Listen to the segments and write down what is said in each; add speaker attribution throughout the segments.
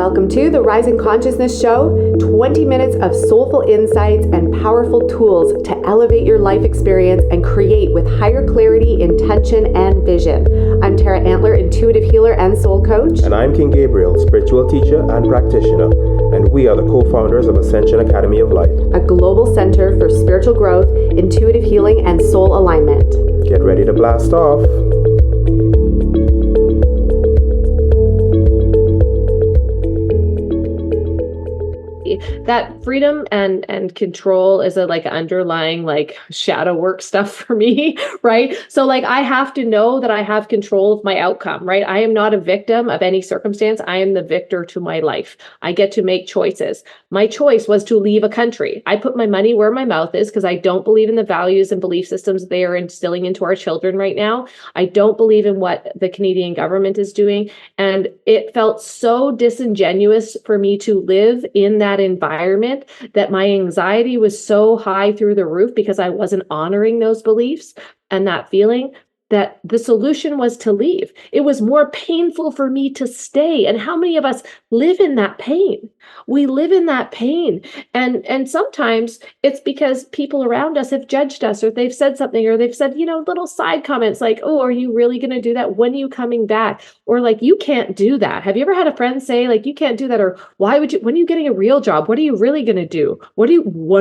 Speaker 1: Welcome to the Rising Consciousness Show, 20 minutes of soulful insights and powerful tools to elevate your life experience and create with higher clarity, intention, and vision. I'm Tara Antler, intuitive healer and soul coach.
Speaker 2: And I'm King Gabriel, spiritual teacher and practitioner. And we are the co-founders of Ascension Academy of Life,
Speaker 1: a global center for spiritual growth, intuitive healing, and soul alignment.
Speaker 2: Get ready to blast off.
Speaker 3: That freedom and control is a underlying shadow work stuff for me, right? So I have to know that I have control of my outcome, right? I am not a victim of any circumstance. I am the victor to my life. I get to make choices. My choice was to leave a country. I put my money where my mouth is because I don't believe in the values and belief systems they are instilling into our children right now. I don't believe in what the Canadian government is doing. And it felt so disingenuous for me to live in that environment that my anxiety was so high through the roof because I wasn't honoring those beliefs and that feeling, that the solution was to leave. It was more painful for me to stay. And how many of us live in that pain? We live in that pain. And sometimes it's because people around us have judged us, or they've said something, or they've said, little side comments like, oh, are you really going to do that? When are you coming back? Or you can't do that. Have you ever had a friend say you can't do that? Or why would you, when are you getting a real job? What are you really going to do? What are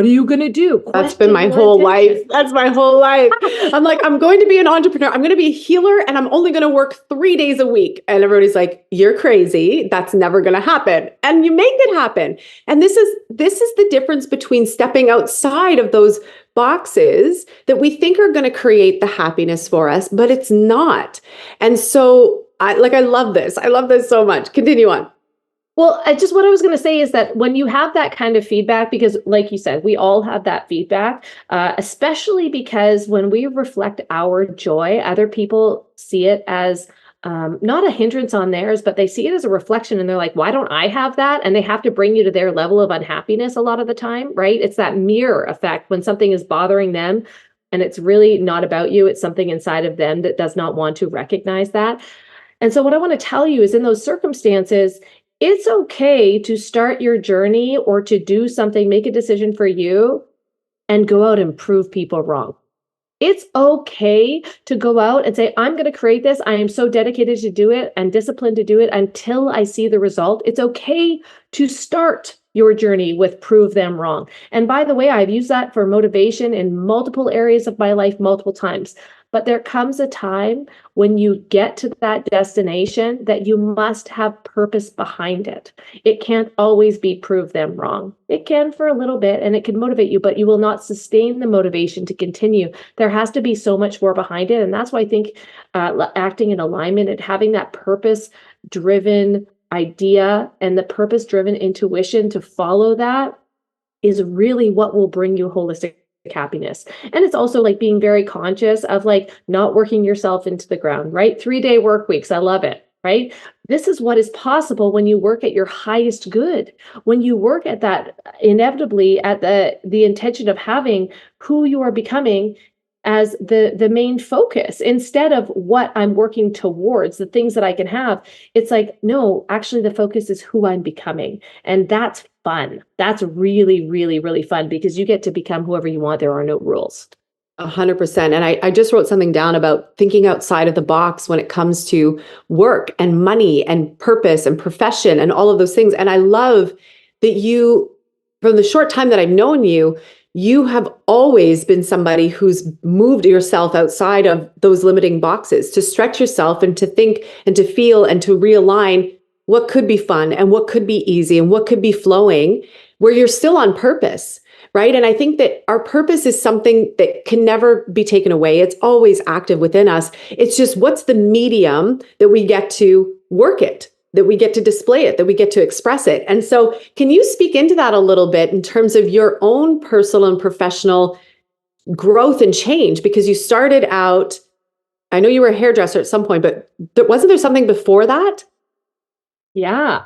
Speaker 3: you going to do?
Speaker 1: That's been my whole life. That's my whole life. I'm I'm going to be an entrepreneur. I'm going to be a healer, and I'm only going to work 3 days a week. And everybody's like, you're crazy. That's never going to happen. And you make it happen. And this is the difference between stepping outside of those boxes that we think are going to create the happiness for us, but it's not. And so I love this. I love this so much. Continue on.
Speaker 3: Well, what I was going to say is that when you have that kind of feedback, because like you said, we all have that feedback, especially because when we reflect our joy, other people see it as not a hindrance on theirs, but they see it as a reflection, and they're like, why don't I have that? And they have to bring you to their level of unhappiness a lot of the time, right? It's that mirror effect when something is bothering them and it's really not about you. It's something inside of them that does not want to recognize that. And so what I want to tell you is, in those circumstances, it's okay to start your journey or to do something, make a decision for you, and go out and prove people wrong. It's okay to go out and say, I'm going to create this. I am so dedicated to do it and disciplined to do it until I see the result. It's okay to start your journey with prove them wrong. And by the way, I've used that for motivation in multiple areas of my life multiple times. But there comes a time when you get to that destination that you must have purpose behind it. It can't always be prove them wrong. It can for a little bit, and it can motivate you, but you will not sustain the motivation to continue. There has to be so much more behind it. And that's why I think acting in alignment and having that purpose-driven idea and the purpose-driven intuition to follow that is really what will bring you holistic happiness. And it's also being very conscious of not working yourself into the ground, right? 3-day work weeks. I love it, right? This is what is possible when you work at your highest good, when you work at that inevitably at the intention of having who you are becoming as the main focus, instead of what I'm working towards, the things that I can have. It's no, actually the focus is who I'm becoming. And that's fun. That's really, really, really fun, because you get to become whoever you want. There are no rules.
Speaker 1: 100%. And I just wrote something down about thinking outside of the box when it comes to work and money and purpose and profession and all of those things. And I love that you, from the short time that I've known you, you have always been somebody who's moved yourself outside of those limiting boxes to stretch yourself and to think and to feel and to realign what could be fun and what could be easy and what could be flowing, where you're still on purpose, right? And I think that our purpose is something that can never be taken away. It's always active within us. It's just, what's the medium that we get to work it, that we get to display it, that we get to express it. And so can you speak into that a little bit in terms of your own personal and professional growth and change? Because you started out, I know you were a hairdresser at some point, but wasn't there something before that?
Speaker 3: Yeah,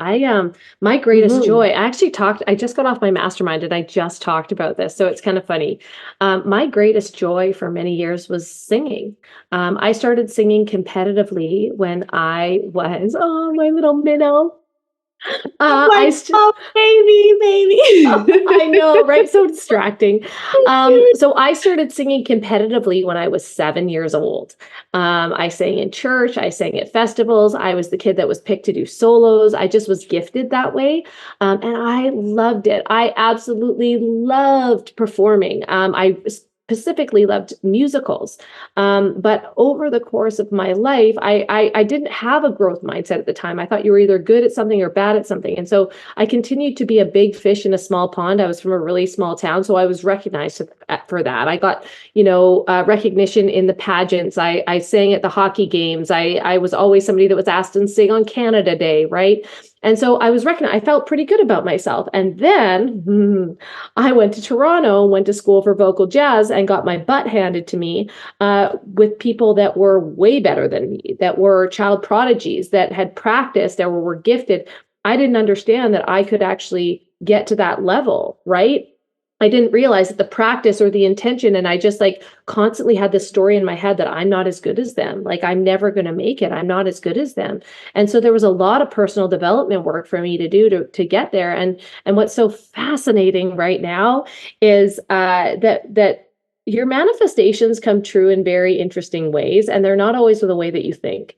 Speaker 3: my greatest joy, I just got off my mastermind and I just talked about this. So it's kind of funny. My greatest joy for many years was singing. I started singing competitively when I was, my little minnow. I st-
Speaker 1: oh, baby.
Speaker 3: I know, right? So distracting. So I started singing competitively when I was 7 years old. I sang in church, I sang at festivals. I was the kid that was picked to do solos. I just was gifted that way. And I loved it. I absolutely loved performing. I specifically loved musicals. But over the course of my life, I didn't have a growth mindset at the time. I thought you were either good at something or bad at something. And so I continued to be a big fish in a small pond. I was from a really small town, so I was recognized for that. I got, recognition in the pageants. I sang at the hockey games. I was always somebody that was asked to sing on Canada Day, right? And so I was recognized. I felt pretty good about myself. And then I went to Toronto, went to school for vocal jazz, and got my butt handed to me with people that were way better than me, that were child prodigies, that had practiced, that were gifted. I didn't understand that I could actually get to that level, right? I didn't realize that the practice or the intention, and I just like constantly had this story in my head that I'm not as good as them. Like I'm never going to make it. I'm not as good as them. And so there was a lot of personal development work for me to do to get there. And what's so fascinating right now is that your manifestations come true in very interesting ways, and they're not always the way that you think.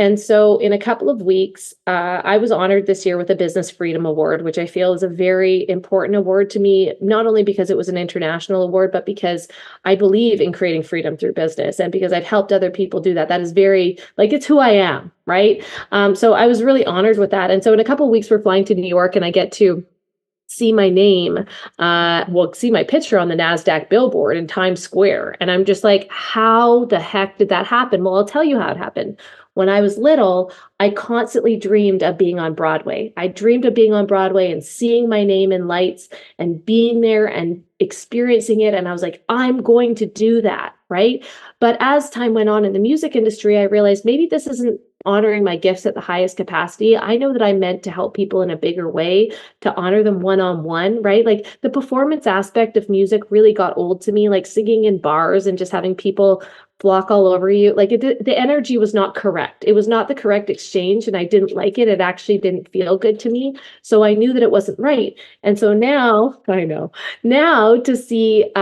Speaker 3: And so, in a couple of weeks, I was honored this year with a Business Freedom Award, which I feel is a very important award to me, not only because it was an international award, but because I believe in creating freedom through business and because I've helped other people do that. That is very, like, it's who I am, right? So, I was really honored with that. And so, in a couple of weeks, we're flying to New York, and I get to see my name, see my picture on the NASDAQ billboard in Times Square. And I'm just like, how the heck did that happen? Well, I'll tell you how it happened. When I was little, I constantly dreamed of being on Broadway. I dreamed of being on Broadway and seeing my name in lights and being there and experiencing it. And I was like, I'm going to do that, right? But as time went on in the music industry, I realized maybe this isn't honoring my gifts at the highest capacity. I know that I'm meant to help people in a bigger way, to honor them one-on-one, right? Like the performance aspect of music really got old to me, like singing in bars and just having people flock all over you. Like the energy was not correct. It was not the correct exchange, and I didn't like it. It actually didn't feel good to me. So I knew that it wasn't right. And so now, I know, now to see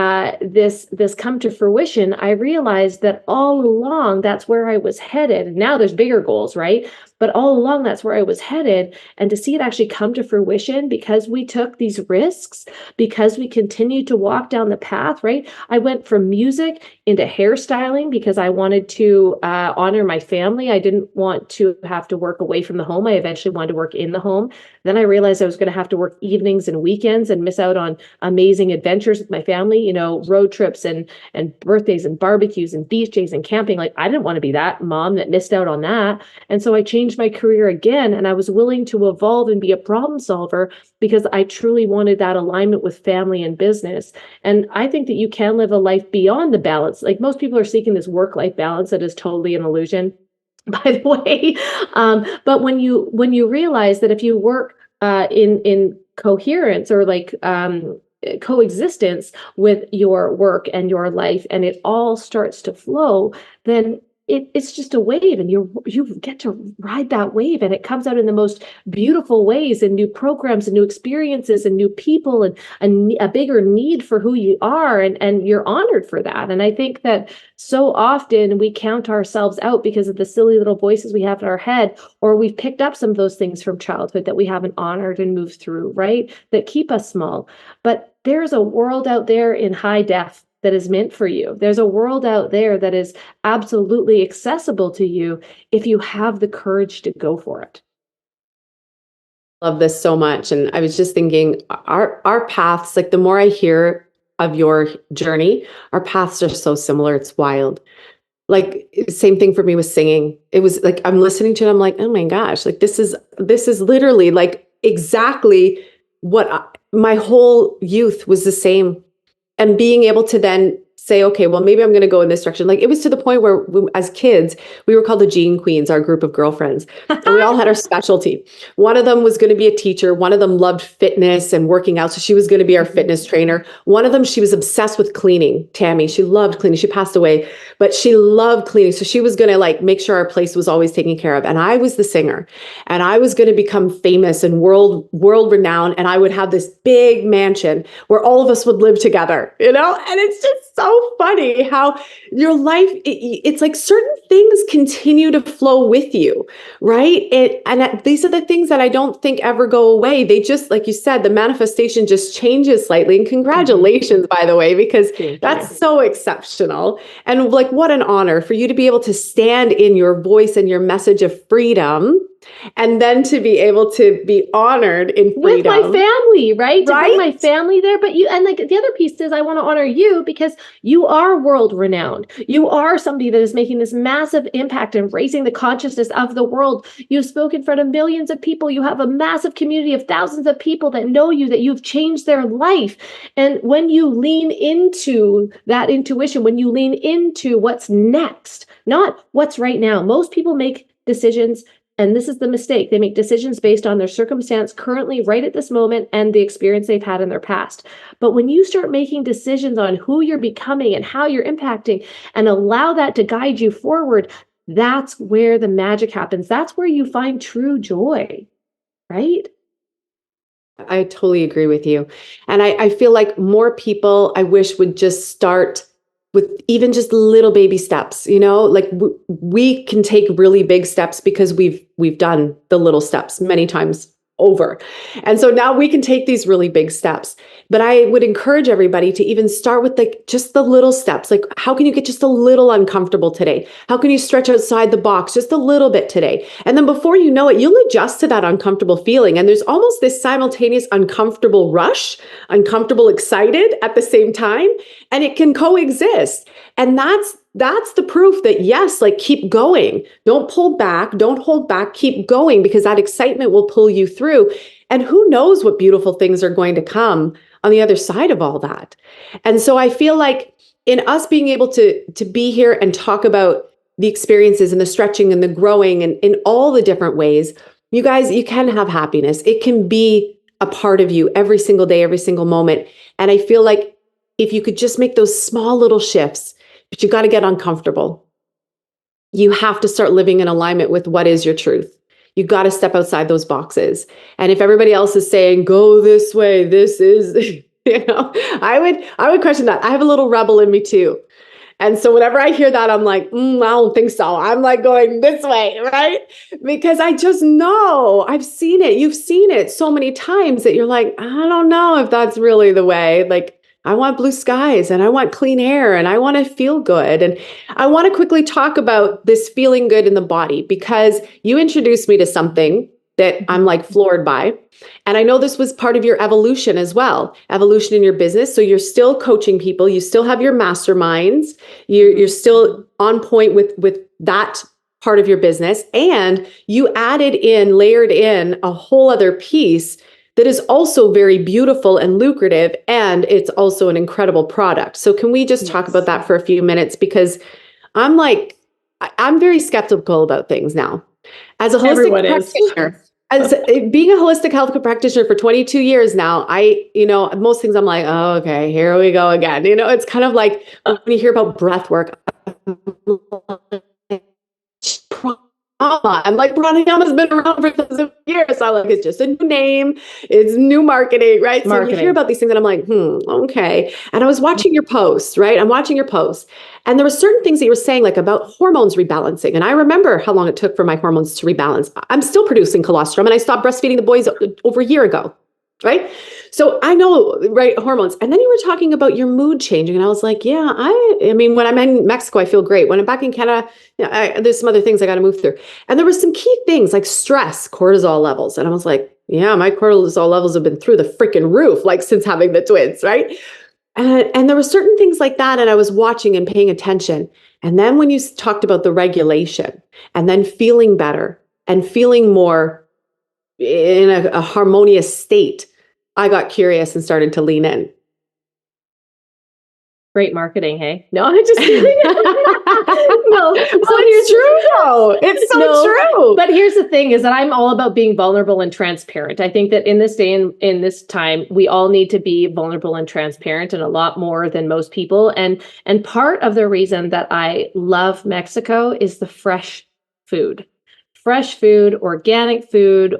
Speaker 3: this come to fruition, I realized that all along that's where I was headed. And now there's bigger goals, right? But all along that's where I was headed. And to see it actually come to fruition because we took these risks, because we continued to walk down the path, right? I went from music into hairstyling because I wanted to honor my family. I didn't want to have to work away from the home. I eventually wanted to work in the home. Then I realized I was going to have to work evenings and weekends and miss out on amazing adventures with my family, road trips and birthdays and barbecues and beach days and camping. Like I didn't want to be that mom that missed out on that. And so I changed my career again, and I was willing to evolve and be a problem solver because I truly wanted that alignment with family and business. And I think that you can live a life beyond the balance. Like most people are seeking this work-life balance that is totally an illusion, by the way. But when you realize that if you work in coherence or like coexistence with your work and your life, and it all starts to flow, then it's just a wave, and you get to ride that wave, and it comes out in the most beautiful ways, and new programs and new experiences and new people and a bigger need for who you are, and you're honored for that. And I think that so often we count ourselves out because of the silly little voices we have in our head, or we've picked up some of those things from childhood that we haven't honored and moved through, right? That keep us small. But there's a world out there in high def that is meant for you. There's a world out there that is absolutely accessible to you if you have the courage to go for it.
Speaker 1: Love this so much. And I was just thinking our paths, like the more I hear of your journey, our paths are so similar. It's wild. Like same thing for me with singing. It was like I'm listening to it, I'm like, oh my gosh, like this is literally like exactly what my whole youth was the same. And being able to then say, okay, well, maybe I'm going to go in this direction. Like it was to the point where as kids, we were called the Gene Queens, our group of girlfriends, and we all had our specialty. One of them was going to be a teacher. One of them loved fitness and working out. So she was going to be our fitness trainer. One of them, she was obsessed with cleaning. Tammy, she loved cleaning. She passed away, but she loved cleaning. So she was going to like make sure our place was always taken care of. And I was the singer, and I was going to become famous and world renowned. And I would have this big mansion where all of us would live together, you know? And it's just so funny how your life, it's like certain things continue to flow with you, right? These are the things that I don't think ever go away. They just, like you said, the manifestation just changes slightly. And congratulations, by the way, because that's so exceptional. And like, what an honor for you to be able to stand in your voice and your message of freedom, and then to be able to be honored in freedom.
Speaker 3: With my family, right? To bring my family there. But you, and like the other piece is I want to honor you because you are world renowned. You are somebody that is making this massive impact and raising the consciousness of the world. You've spoken in front of millions of people. You have a massive community of thousands of people that know you, that you've changed their life. And when you lean into that intuition, when you lean into what's next, not what's right now, most people make decisions. And this is the mistake. They make decisions based on their circumstance currently, right at this moment, and the experience they've had in their past. But when you start making decisions on who you're becoming and how you're impacting and allow that to guide you forward, that's where the magic happens. That's where you find true joy, right?
Speaker 1: I totally agree with you. And I feel like more people, I wish, would just start with even just little baby steps, you know, like we can take really big steps because we've done the little steps many times over. And so now we can take these really big steps. But I would encourage everybody to even start with like just the little steps. Like, how can you get just a little uncomfortable today? How can you stretch outside the box just a little bit today? And then before you know it, you'll adjust to that uncomfortable feeling. And there's almost this simultaneous uncomfortable rush, uncomfortable excited at the same time, and it can coexist. And that's the proof that yes, like keep going. Don't pull back. Don't hold back. Keep going, because that excitement will pull you through. And who knows what beautiful things are going to come on the other side of all that. And so I feel like in us being able to be here and talk about the experiences and the stretching and the growing and in all the different ways, you guys, you can have happiness. It can be a part of you every single day, every single moment. And I feel like if you could just make those small little shifts, but you got to get uncomfortable. You have to start living in alignment with what is your truth. You got to step outside those boxes. And if everybody else is saying, go this way, this is, you know, I would question that. I have a little rebel in me too. And so whenever I hear that, I'm like, I don't think so. I'm like going this way, right? Because I just know, I've seen it. You've seen it so many times that you're like, I don't know if that's really the way. Like, I want blue skies and I want clean air and I want to feel good. And I want to quickly talk about this feeling good in the body, because you introduced me to something that I'm like floored by. And I know this was part of your evolution as well, evolution in your business. So you're still coaching people. You still have your masterminds. You're still on point with that part of your business. And you layered in a whole other piece that is also very beautiful and lucrative, and it's also an incredible product. So can we just talk about that for a few minutes? Because I'm very skeptical about things now. As a holistic practitioner, as being a holistic health practitioner for 22 years now, most things I'm like, oh, okay, here we go again. You know, it's kind of like when you hear about breath work, I'm like, pranayama's been around for thousands of years. I'm like, it's just a new name. It's new marketing, right? So you hear about these things and I'm like, okay. And I was watching your posts, right? I'm watching your posts. And there were certain things that you were saying, like about hormones rebalancing. And I remember how long it took for my hormones to rebalance. I'm still producing colostrum and I stopped breastfeeding the boys over a year ago. Right. So I know, right, hormones. And then you were talking about your mood changing. And I was like, yeah, I mean, when I'm in Mexico, I feel great. When I'm back in Canada, there's some other things I got to move through. And there were some key things like stress, cortisol levels. And I was like, yeah, my cortisol levels have been through the freaking roof, like since having the twins. Right. And there were certain things like that. And I was watching and paying attention. And then when you talked about the regulation and then feeling better and feeling more in a harmonious state, I got curious and started to lean in.
Speaker 3: Great marketing, hey? No, I'm just kidding. No,
Speaker 1: it's true though. It's so true.
Speaker 3: But here's the thing is that I'm all about being vulnerable and transparent. I think that in this day and in this time, we all need to be vulnerable and transparent, and a lot more than most people. And part of the reason that I love Mexico is the fresh food. Fresh food, organic fruits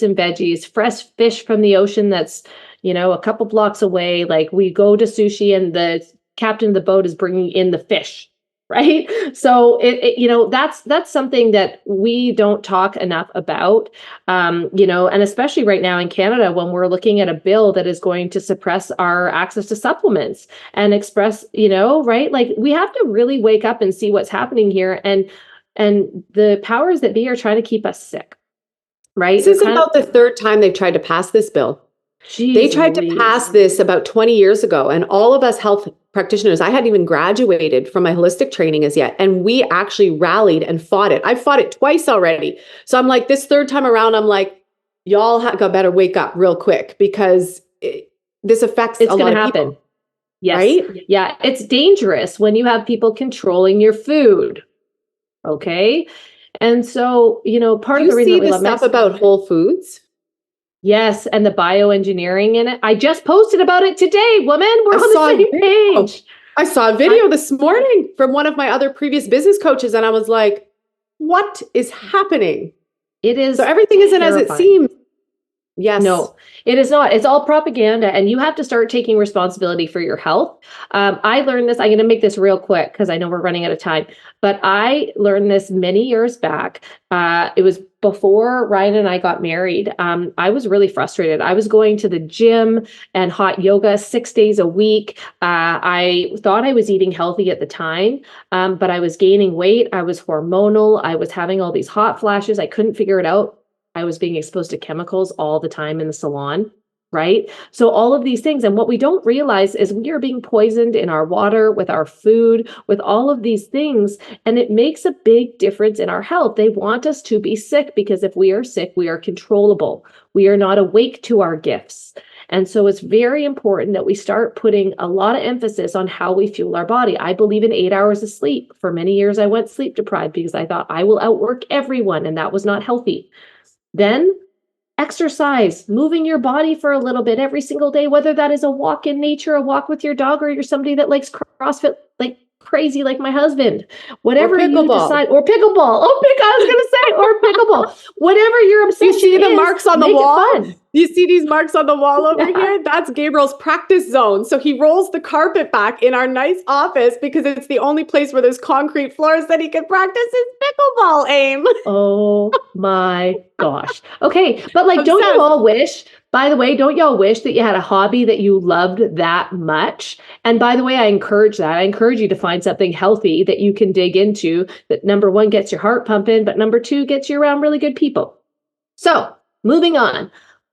Speaker 3: and veggies, fresh fish from the ocean that's, a couple blocks away. Like, we go to sushi and the captain of the boat is bringing in the fish, right? So that's something that we don't talk enough about, and especially right now in Canada, when we're looking at a bill that is going to suppress our access to supplements and express, right? Like, we have to really wake up and see what's happening here. And the powers that be are trying to keep us sick, right?
Speaker 1: This is about the third time they've tried to pass this bill. They tried to pass this about 20 years ago, and all of us health practitioners, I hadn't even graduated from my holistic training as yet, and we actually rallied and fought it. I fought it twice already. So I'm like, this third time around, I'm like, y'all got better wake up real quick, because this affects a lot of people.
Speaker 3: Yes.
Speaker 1: Right?
Speaker 3: Yeah. It's dangerous when you have people controlling your food. Okay. And so, part of the reason
Speaker 1: you
Speaker 3: that we
Speaker 1: see the
Speaker 3: love
Speaker 1: stuff
Speaker 3: Mexico,
Speaker 1: about Whole Foods?
Speaker 3: yes, and the bioengineering in it. I just posted about it today, woman. We're on the same page.
Speaker 1: I saw a video this morning from one of my other previous business coaches, and I was like, what is happening?
Speaker 3: It is.
Speaker 1: So everything isn't as it seems. Yes.
Speaker 3: No, it is not. It's all propaganda, and you have to start taking responsibility for your health. I learned this. I'm going to make this real quick because I know we're running out of time, but I learned this many years back. It was before Ryan and I got married. I was really frustrated. I was going to the gym and hot yoga 6 days a week. I thought I was eating healthy at the time, but I was gaining weight. I was hormonal. I was having all these hot flashes. I couldn't figure it out. I was being exposed to chemicals all the time in the salon, right? So all of these things. And what we don't realize is we are being poisoned in our water, with our food, with all of these things. And it makes a big difference in our health. They want us to be sick, because if we are sick, we are controllable. We are not awake to our gifts. And so it's very important that we start putting a lot of emphasis on how we fuel our body. I believe in 8 hours of sleep. For many years, I went sleep deprived because I thought I will outwork everyone, and that was not healthy. Then exercise, moving your body for a little bit every single day, whether that is a walk in nature, a walk with your dog, or you're somebody that likes CrossFit like crazy, like my husband. Whatever you decide, or pickleball. I was going to say, or pickleball. Whatever your obsession is.
Speaker 1: You see the marks on the wall? You see these marks on the wall over here? That's Gabriel's practice zone. So he rolls the carpet back in our nice office because it's the only place where there's concrete floors that he can practice his pickleball aim.
Speaker 3: Oh my gosh. Okay. But like, don't you all wish, by the way, don't y'all wish that you had a hobby that you loved that much? And by the way, I encourage that. I encourage you to find something healthy that you can dig into, that number one, gets your heart pumping, but number two, gets you around really good people. So moving on.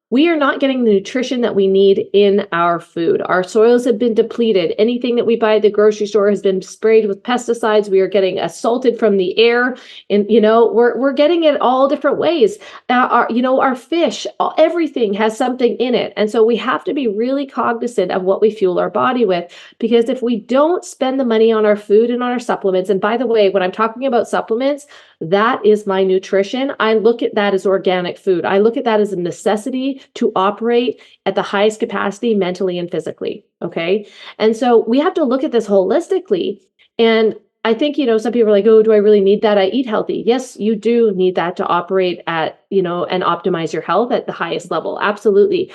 Speaker 3: We are not getting the nutrition that we need in our food. Our soils have been depleted. Anything that we buy at the grocery store has been sprayed with pesticides. We are getting assaulted from the air, and we're getting it all different ways. Our fish, everything has something in it, and so we have to be really cognizant of what we fuel our body with. Because if we don't spend the money on our food and on our supplements, and by the way, when I'm talking about supplements, that is my nutrition. I look at that as organic food. I look at that as a necessity to operate at the highest capacity mentally and physically. Okay. And so we have to look at this holistically. And I think, some people are like, oh, do I really need that? I eat healthy. Yes, you do need that to operate at, and optimize your health at the highest level. Absolutely.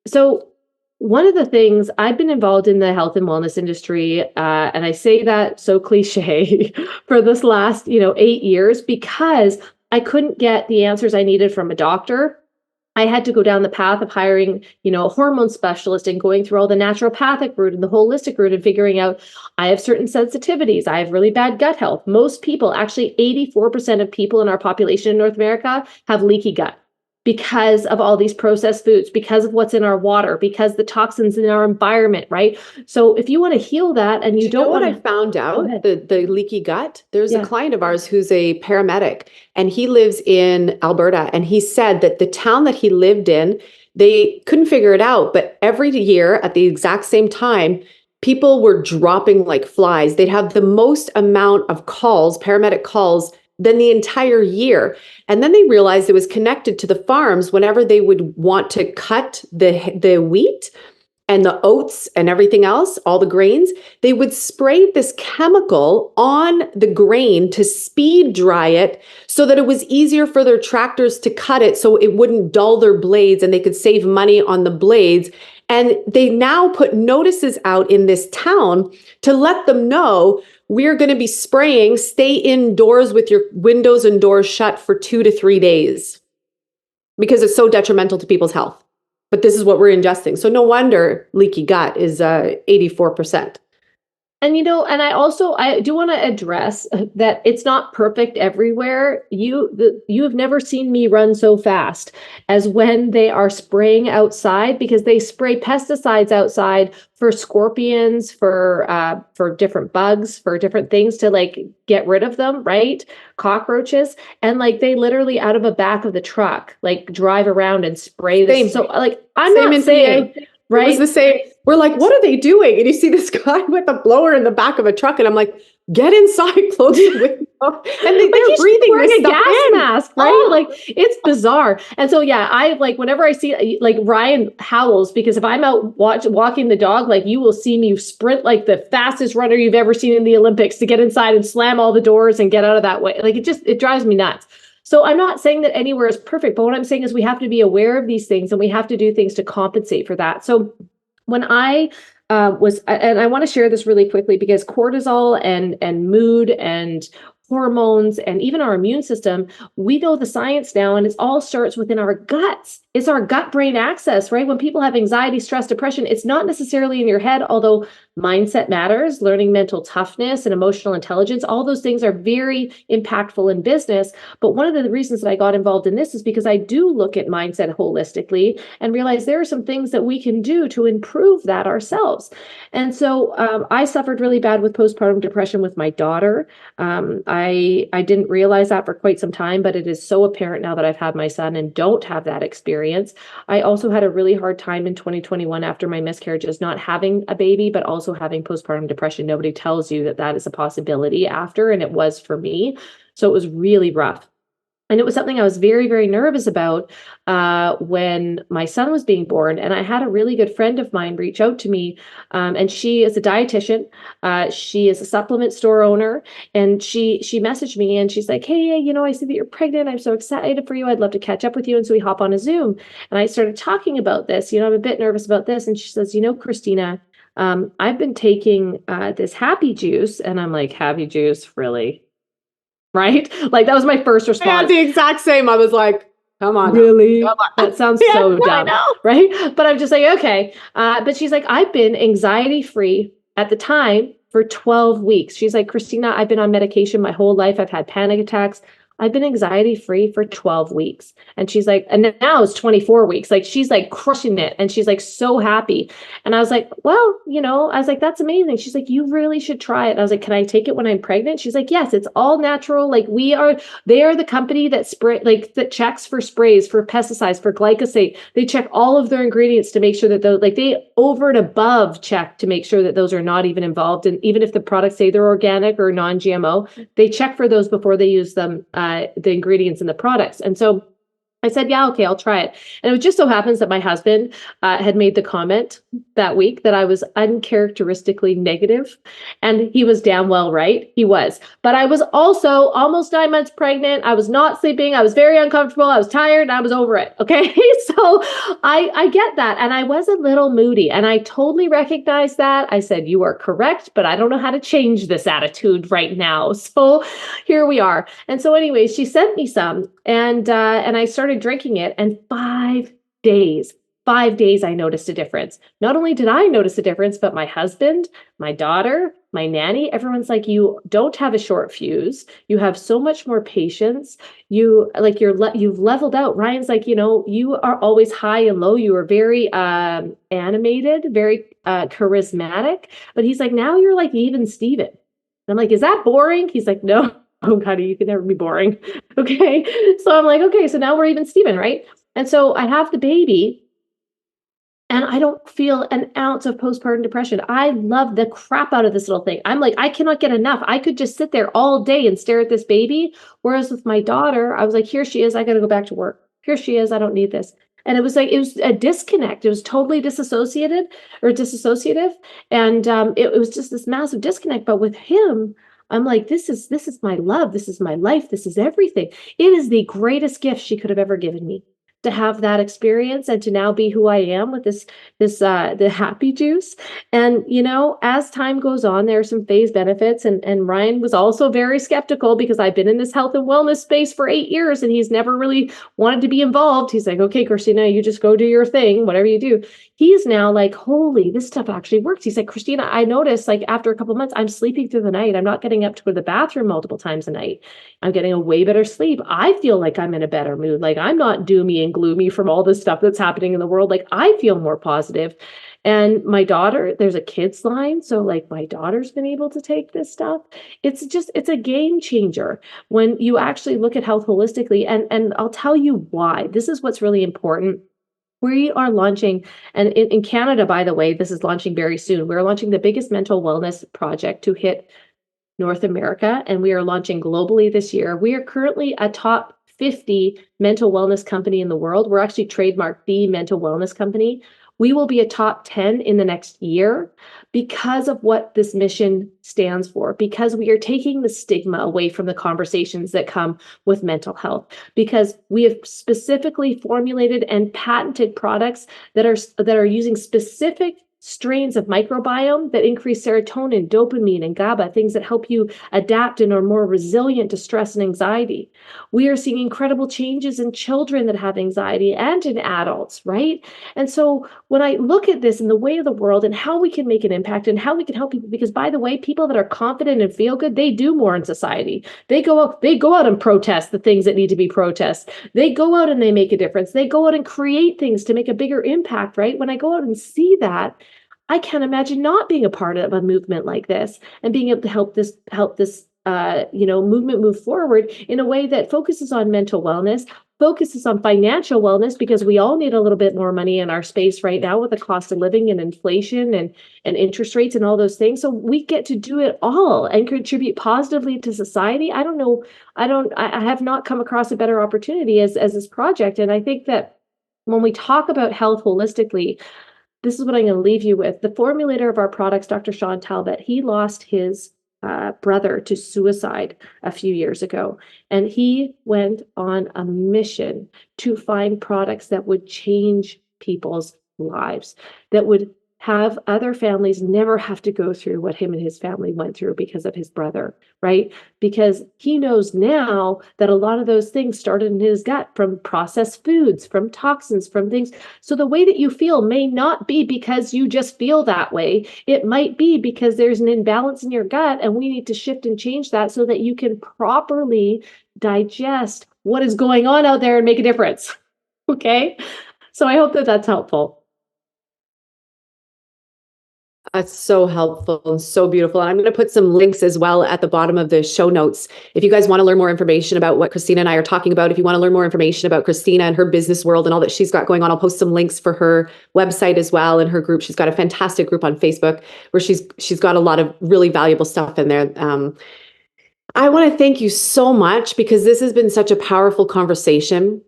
Speaker 3: So one of the things, I've been involved in the health and wellness industry, and I say that so cliche, for this last, 8 years, because I couldn't get the answers I needed from a doctor. I had to go down the path of hiring, a hormone specialist, and going through all the naturopathic route and the holistic route, and figuring out I have certain sensitivities. I have really bad gut health. Most people, actually 84% of people in our population in North America, have leaky gut, because of all these processed foods, because of what's in our water, because the toxins in our environment, right? So if you want to heal that, and you don't
Speaker 1: know
Speaker 3: want
Speaker 1: what
Speaker 3: to,
Speaker 1: I found out, the leaky gut, there's
Speaker 3: Yeah.
Speaker 1: a client of ours who's a paramedic, and he lives in Alberta. And he said that the town that he lived in, they couldn't figure it out, but every year at the exact same time, people were dropping like flies. They'd have the most amount of calls, paramedic calls, than the entire year. And then they realized it was connected to the farms. Whenever they would want to cut the wheat and the oats and everything else, all the grains, they would spray this chemical on the grain to speed dry it so that it was easier for their tractors to cut it so it wouldn't dull their blades and they could save money on the blades. And they now put notices out in this town to let them know, we're going to be spraying, stay indoors with your windows and doors shut for 2 to 3 days because it's so detrimental to people's health. But this is what we're ingesting. So no wonder leaky gut is 84%.
Speaker 3: And, and I do want to address that it's not perfect everywhere. You have never seen me run so fast as when they are spraying outside, because they spray pesticides outside for scorpions, for different bugs, for different things to like get rid of them, right? Cockroaches. And like they literally out of the back of the truck, like drive around and spray this.
Speaker 1: Same.
Speaker 3: So like I'm
Speaker 1: Same
Speaker 3: not
Speaker 1: in
Speaker 3: saying,
Speaker 1: PA.
Speaker 3: right?
Speaker 1: It was the same. We're like, what are they doing? And you see this guy with a blower in the back of a truck, and I'm like, get inside, close the window. And they're breathing
Speaker 3: wearing
Speaker 1: this
Speaker 3: a
Speaker 1: stuff
Speaker 3: gas
Speaker 1: in.
Speaker 3: mask, right? Like it's bizarre. And so yeah, I like whenever I see like Ryan howls, because if I'm out walking the dog, like you will see me sprint like the fastest runner you've ever seen in the Olympics to get inside and slam all the doors and get out of that way. Like it drives me nuts. So I'm not saying that anywhere is perfect, but what I'm saying is we have to be aware of these things and we have to do things to compensate for that. So when I and I want to share this really quickly, because cortisol and mood and hormones and even our immune system, we know the science now, and it all starts within our guts. It's our gut brain axis, right? When people have anxiety, stress, depression, it's not necessarily in your head, although mindset matters, learning mental toughness and emotional intelligence, all those things are very impactful in business. But one of the reasons that I got involved in this is because I do look at mindset holistically and realize there are some things that we can do to improve that ourselves. And so I suffered really bad with postpartum depression with my daughter. I didn't realize that for quite some time, but it is so apparent now that I've had my son and don't have that experience. I also had a really hard time in 2021 after my miscarriages, not having a baby, but also having postpartum depression. Nobody tells you that that is a possibility after, and it was for me. So it was really rough. And it was something I was very, very nervous about when my son was being born. And I had a really good friend of mine reach out to me, and she is a dietitian. She is a supplement store owner, and she messaged me and she's like, "Hey, I see that you're pregnant. I'm so excited for you. I'd love to catch up with you." And so we hop on a Zoom, and I started talking about this. I'm a bit nervous about this, and she says, "Christina, I've been taking this happy juice," and I'm like, "Happy juice, really?" Right? Like that was my first
Speaker 1: I
Speaker 3: response.
Speaker 1: had the exact same. I was like, come on.
Speaker 3: Really?
Speaker 1: Come on.
Speaker 3: That sounds
Speaker 1: Yeah,
Speaker 3: so
Speaker 1: I
Speaker 3: dumb,
Speaker 1: know.
Speaker 3: right? But I'm just like, okay. But she's like, I've been anxiety free at the time for 12 weeks. She's like, "Christina, I've been on medication my whole life. I've had panic attacks. I've been anxiety free for 12 weeks. And she's like, and now it's 24 weeks. Like she's like crushing it. And she's like so happy. And I was like, well, I was like, that's amazing. She's like, you really should try it. And I was like, can I take it when I'm pregnant? She's like, yes, it's all natural. Like they are the company that that checks for sprays, for pesticides, for glyphosate. They check all of their ingredients to make sure that they over and above check to make sure that those are not even involved. And even if the products say they're organic or non-GMO, they check for those before they use them. The ingredients in the products. And so I said, yeah, okay, I'll try it. And it just so happens that my husband had made the comment that week that I was uncharacteristically negative. And he was damn well right. He was. But I was also almost 9 months pregnant. I was not sleeping. I was very uncomfortable. I was tired and I was over it. Okay. So I get that. And I was a little moody and I totally recognized that. I said, you are correct, but I don't know how to change this attitude right now. So here we are. And so anyways, she sent me some and I started drinking it, and 5 days I noticed a difference. Not only did I notice a difference, but my husband, my daughter, my nanny, everyone's like, you don't have a short fuse. You have so much more patience. You've leveled out. Ryan's like, you are always high and low. You are very animated, very charismatic. But he's like, now you're like even Steven. And I'm like, is that boring? He's like, no. Oh, honey, you can never be boring. Okay. So I'm like, okay, so now we're even Steven, right? And so I have the baby and I don't feel an ounce of postpartum depression. I love the crap out of this little thing. I'm like, I cannot get enough. I could just sit there all day and stare at this baby. Whereas with my daughter, I was like, here she is. I got to go back to work. Here she is. I don't need this. And it was like, it was a disconnect. It was totally disassociated or disassociative. And it was just this massive disconnect. But with him, I'm like, this is my love. This is my life. This is everything. It is the greatest gift she could have ever given me, to have that experience and to now be who I am with the happy juice. And as time goes on, there are some phase benefits, and Ryan was also very skeptical because I've been in this health and wellness space for 8 years and he's never really wanted to be involved. He's like, okay, Christina, you just go do your thing, whatever you do. He's now like, holy, this stuff actually works. He's like, Christina, I noticed like after a couple of months, I'm sleeping through the night. I'm not getting up to go to the bathroom multiple times a night. I'm getting a way better sleep. I feel like I'm in a better mood. Like I'm not doomy and gloomy from all this stuff that's happening in the world. Like I feel more positive. And my daughter, there's a kids line. So like my daughter's been able to take this stuff. It's a game changer when you actually look at health holistically. And I'll tell you why. This is what's really important. We are launching, and in Canada, by the way, this is launching very soon. We're launching the biggest mental wellness project to hit North America, and we are launching globally this year. We are currently a top 50 mental wellness company in the world. We're actually trademarked the mental wellness company. We will be a top 10 in the next year because of what this mission stands for, because we are taking the stigma away from the conversations that come with mental health, because we have specifically formulated and patented products that are using specific strains of microbiome that increase serotonin, dopamine, and GABA, things that help you adapt and are more resilient to stress and anxiety. We are seeing incredible changes in children that have anxiety and in adults, right? And so when I look at this in the way of the world and how we can make an impact and how we can help people, because by the way, people that are confident and feel good, they do more in society. They go out and protest the things that need to be protested. They go out and they make a difference. They go out and create things to make a bigger impact, right? When I go out and see that, I can't imagine not being a part of a movement like this and being able to help this movement move forward in a way that focuses on mental wellness, focuses on financial wellness, because we all need a little bit more money in our space right now with the cost of living and inflation and interest rates and all those things. So we get to do it all and contribute positively to society. I don't know. I have not come across a better opportunity as this project. And I think that when we talk about health holistically, this is what I'm going to leave you with. The formulator of our products, Dr. Sean Talbot, he lost his brother to suicide a few years ago. And he went on a mission to find products that would change people's lives, that would have other families never have to go through what him and his family went through because of his brother, right? Because he knows now that a lot of those things started in his gut from processed foods, from toxins, from things. So the way that you feel may not be because you just feel that way. It might be because there's an imbalance in your gut, and we need to shift and change that so that you can properly digest what is going on out there and make a difference. Okay? So I hope that that's helpful.
Speaker 1: That's so helpful and so beautiful. And I'm going to put some links as well at the bottom of the show notes. If you guys want to learn more information about what Christina and I are talking about, if you want to learn more information about Christina and her business world and all that she's got going on, I'll post some links for her website as well and her group. She's got a fantastic group on Facebook where she's got a lot of really valuable stuff in there. I want to thank you so much because this has been such a powerful conversation,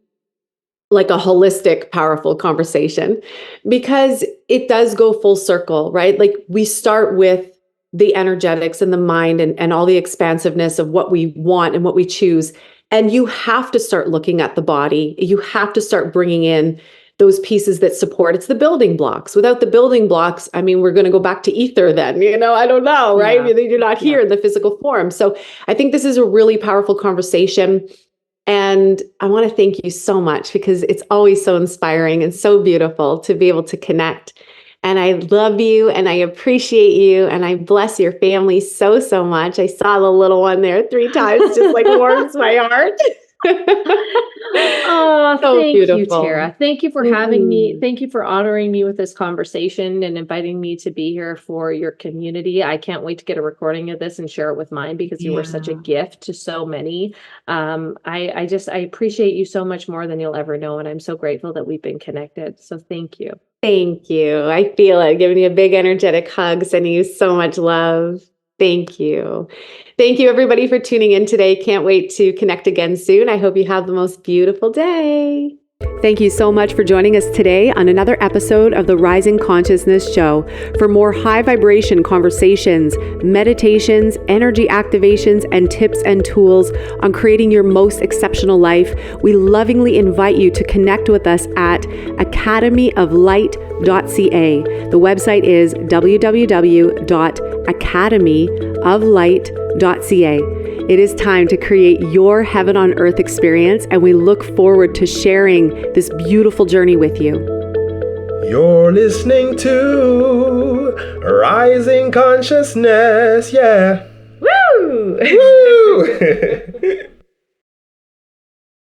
Speaker 1: like a holistic, powerful conversation, because it does go full circle, right? Like we start with the energetics and the mind and all the expansiveness of what we want and what we choose. And you have to start looking at the body. You have to start bringing in those pieces that support. It's the building blocks. Without the building blocks, I mean, we're going to go back to ether then, I don't know, right?
Speaker 3: Yeah.
Speaker 1: You're not here in the physical form. So I think this is a really powerful conversation. And I want to thank you so much because it's always so inspiring and so beautiful to be able to connect. And I love you and I appreciate you and I bless your family so, so much. I saw the little one there 3 times, just like warms my heart.
Speaker 3: Oh,
Speaker 1: So
Speaker 3: thank
Speaker 1: beautiful.
Speaker 3: you, Tara. Thank you for having me. Thank you for honoring me with this conversation and inviting me to be here for your community. I can't wait to get a recording of this and share it with mine because you were such a gift to so many. I appreciate you so much more than you'll ever know. And I'm so grateful that we've been connected. So thank you.
Speaker 1: Thank you. I feel it. Giving you a big energetic hug, sending you so much love. Thank you. Thank you, everybody, for tuning in today. Can't wait to connect again soon. I hope you have the most beautiful day. Thank you so much for joining us today on another episode of the Rising Consciousness Show. For more high vibration conversations, meditations, energy activations, and tips and tools on creating your most exceptional life, we lovingly invite you to connect with us at academyoflight.ca. The website is www.academyoflight.ca. It is time to create your heaven on earth experience, and we look forward to sharing this beautiful journey with you.
Speaker 2: You're listening to Rising Consciousness, yeah.
Speaker 3: Woo!
Speaker 2: Woo!